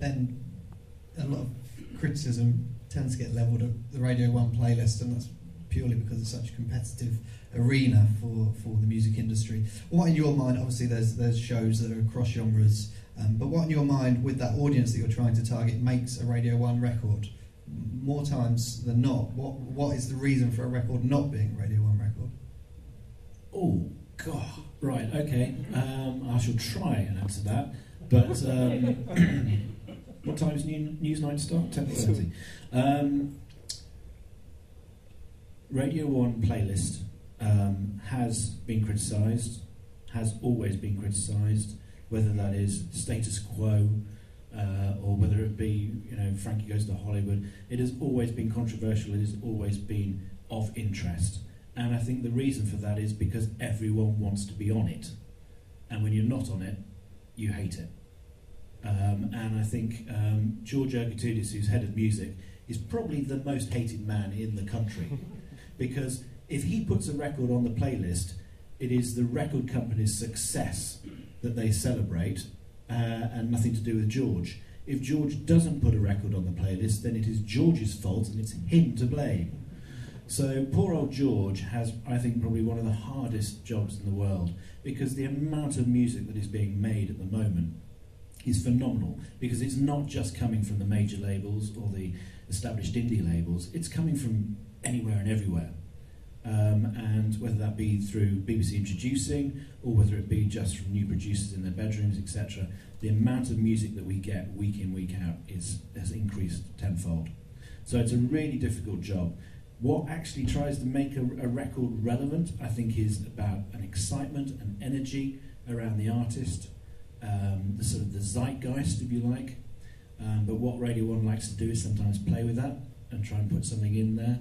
then a lot of criticism tends to get levelled at the Radio 1 playlist, and that's purely because it's such a competitive arena for the music industry. What in your mind, obviously there's shows that are across genres, but what in your mind, with that audience that you're trying to target, makes a Radio 1 record? More times than not, what is the reason for a record not being a Radio 1 record? Oh, God. Right, okay. I shall try and answer that. But what time is Newsnight start? 10:30. Radio 1 playlist has been criticised, has always been criticised, whether that is status quo, or whether it be, Frankie Goes to Hollywood. It has always been controversial, it has always been of interest. And I think the reason for that is because everyone wants to be on it. And when you're not on it, you hate it. And I think George Ergoudis, who's head of music, is probably the most hated man in the country. Because if he puts a record on the playlist, it is the record company's success that they celebrate, and nothing to do with George. If George doesn't put a record on the playlist, then it is George's fault and it's him to blame. So poor old George has, I think, probably one of the hardest jobs in the world, because the amount of music that is being made at the moment is phenomenal, because it's not just coming from the major labels or the established indie labels, it's coming from anywhere and everywhere. And whether that be through BBC Introducing, or whether it be just from new producers in their bedrooms, etc., the amount of music that we get week in, week out has increased tenfold. So it's a really difficult job. What actually tries to make a record relevant, I think, is about an excitement and energy around the artist, the sort of the zeitgeist, if you like. But what Radio 1 likes to do is sometimes play with that and try and put something in there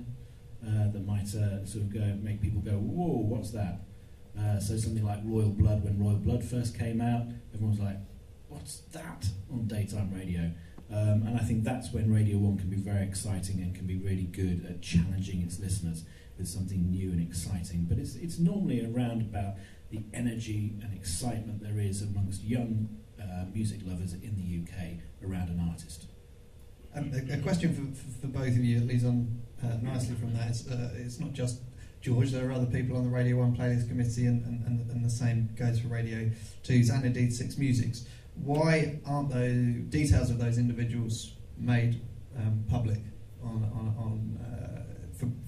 that might sort of make people go, whoa, what's that? So something like Royal Blood, when Royal Blood first came out, everyone was like, what's that on daytime radio? And I think that's when Radio 1 can be very exciting and can be really good at challenging its listeners with something new and exciting. But it's normally around about the energy and excitement there is amongst young music lovers in the UK around an artist. A question for both of you that leads on nicely from that is, it's not just George, there are other people on the Radio 1 playlist committee, and the same goes for Radio 2's and indeed Six Music's. Why aren't the details of those individuals made public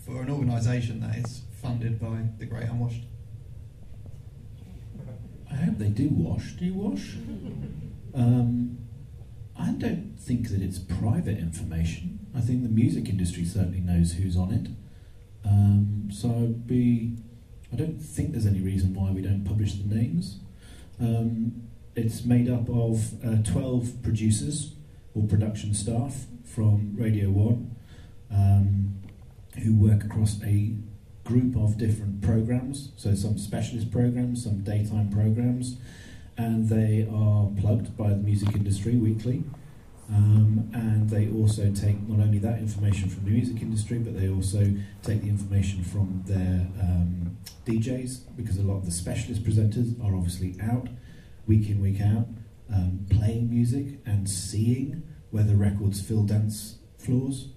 for an organisation that is funded by the Great Unwashed? I hope they do wash. Do you wash? I don't think that it's private information. I think the music industry certainly knows who's on it. I don't think there's any reason why we don't publish the names. It's made up of 12 producers or production staff from Radio 1 who work across a group of different programmes, so some specialist programmes, some daytime programmes, and they are plugged by the music industry weekly. And they also take not only that information from the music industry, but they also take the information from their DJs, because a lot of the specialist presenters are obviously out week in, week out, playing music and seeing whether records fill dance floors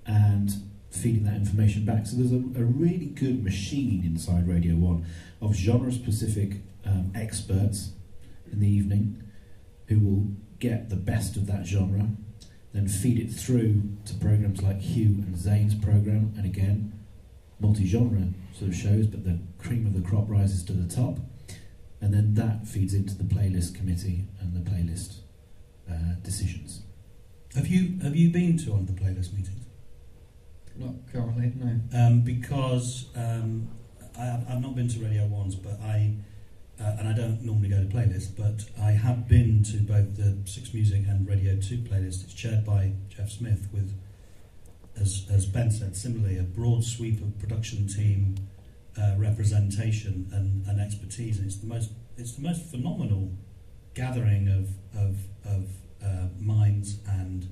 and feeding that information back. So there's a really good machine inside Radio 1 of genre-specific experts in the evening who will get the best of that genre, then feed it through to programmes like Hugh and Zane's programme, and again, multi-genre sort of shows, but the cream of the crop rises to the top. And then that feeds into the playlist committee and the playlist decisions. Have you been to one of the playlist meetings? Not currently, no. Because I've not been to Radio 1's, but and I don't normally go to playlists, but I have been to both the Six Music and Radio 2 playlist. It's chaired by Jeff Smith with, as Ben said, similarly a broad sweep of production team, representation and expertise, and it's the most phenomenal gathering of minds and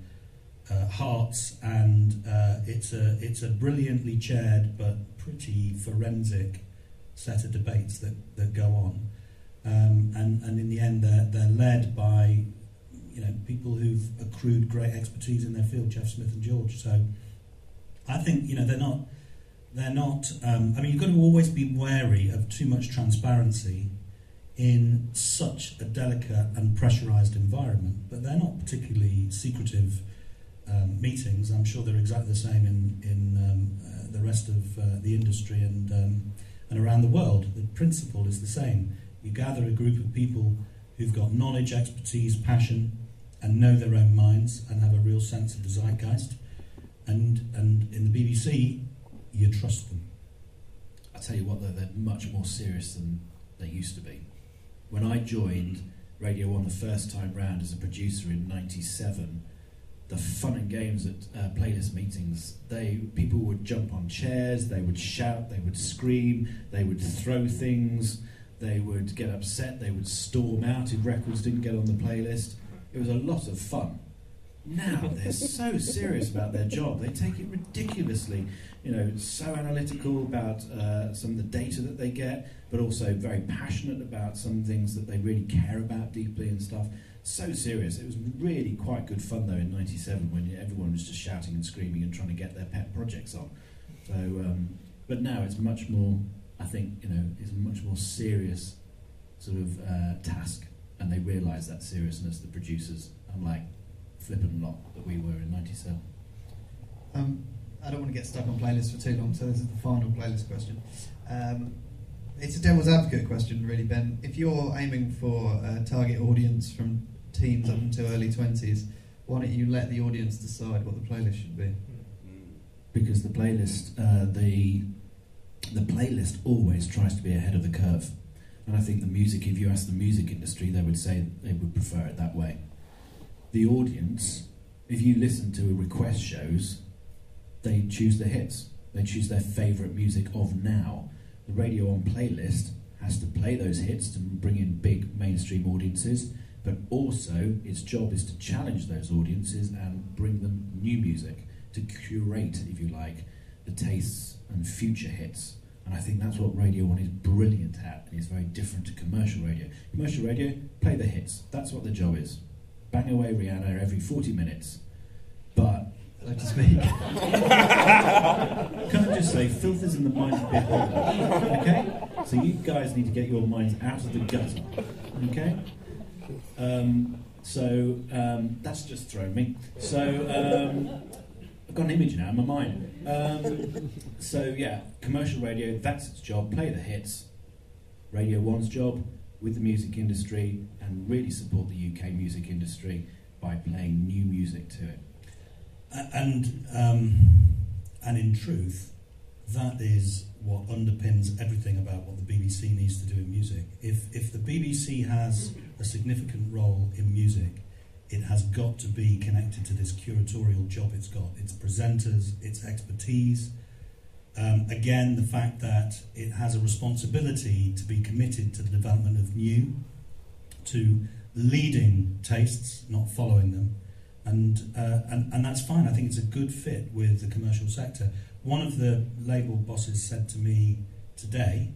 hearts, and it's a brilliantly chaired but pretty forensic set of debates that go on, and in the end they're led by people who've accrued great expertise in their field, Jeff Smith and George. So I think they're not. I mean, you've got to always be wary of too much transparency in such a delicate and pressurised environment. But they're not particularly secretive meetings. I'm sure they're exactly the same in the rest of the industry and around the world. The principle is the same. You gather a group of people who've got knowledge, expertise, passion, and know their own minds and have a real sense of the zeitgeist. And in the BBC, you trust them. I tell you what, though, they're much more serious than they used to be. When I joined Radio 1 the first time round as a producer in '97, the fun and games at playlist meetings, people would jump on chairs, they would shout, they would scream, they would throw things, they would get upset, they would storm out if records didn't get on the playlist. It was a lot of fun. Now they're so serious about their job. They take it ridiculously, so analytical about some of the data that they get, but also very passionate about some things that they really care about deeply and stuff. So serious. It was really quite good fun though in '97 when everyone was just shouting and screaming and trying to get their pet projects on. So, but now it's much more. I think it's a much more serious sort of task, and they realise that seriousness. The producers, unlike flippant lot that we were in '97. I don't want to get stuck on playlists for too long, so this is the final playlist question. It's a devil's advocate question, really, Ben. If you're aiming for a target audience from teens up until early 20s, why don't you let the audience decide what the playlist should be? Because the playlist, the playlist always tries to be ahead of the curve, and I think the music. If you ask the music industry, they would say they would prefer it that way. The audience, if you listen to request shows, they choose the hits. They choose their favourite music of now. The Radio 1 playlist has to play those hits to bring in big mainstream audiences, but also its job is to challenge those audiences and bring them new music, to curate, if you like, the tastes and future hits. And I think that's what Radio 1 is brilliant at, and is very different to commercial radio. Commercial radio, play the hits. That's what the job is. Bang away Rihanna every 40 minutes. But, so to speak. Can I just say, filth is in the mind of beholder. Okay? So you guys need to get your minds out of the gutter. Okay? That's just thrown me. So, I've got an image now in my mind. Commercial radio, that's its job. Play the hits. Radio 1's job, with the music industry, and really support the UK music industry by playing new music to it. And in truth, that is what underpins everything about what the BBC needs to do in music. If the BBC has a significant role in music, it has got to be connected to this curatorial job it's got, its presenters, its expertise. Again, the fact that it has a responsibility to be committed to the development of new, to leading tastes, not following them, and that's fine. I think it's a good fit with the commercial sector. One of the label bosses said to me today,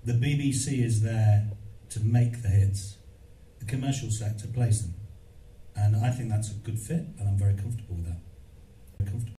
the BBC is there to make the hits, the commercial sector plays them, and I think that's a good fit, and I'm very comfortable with that. Very comfortable.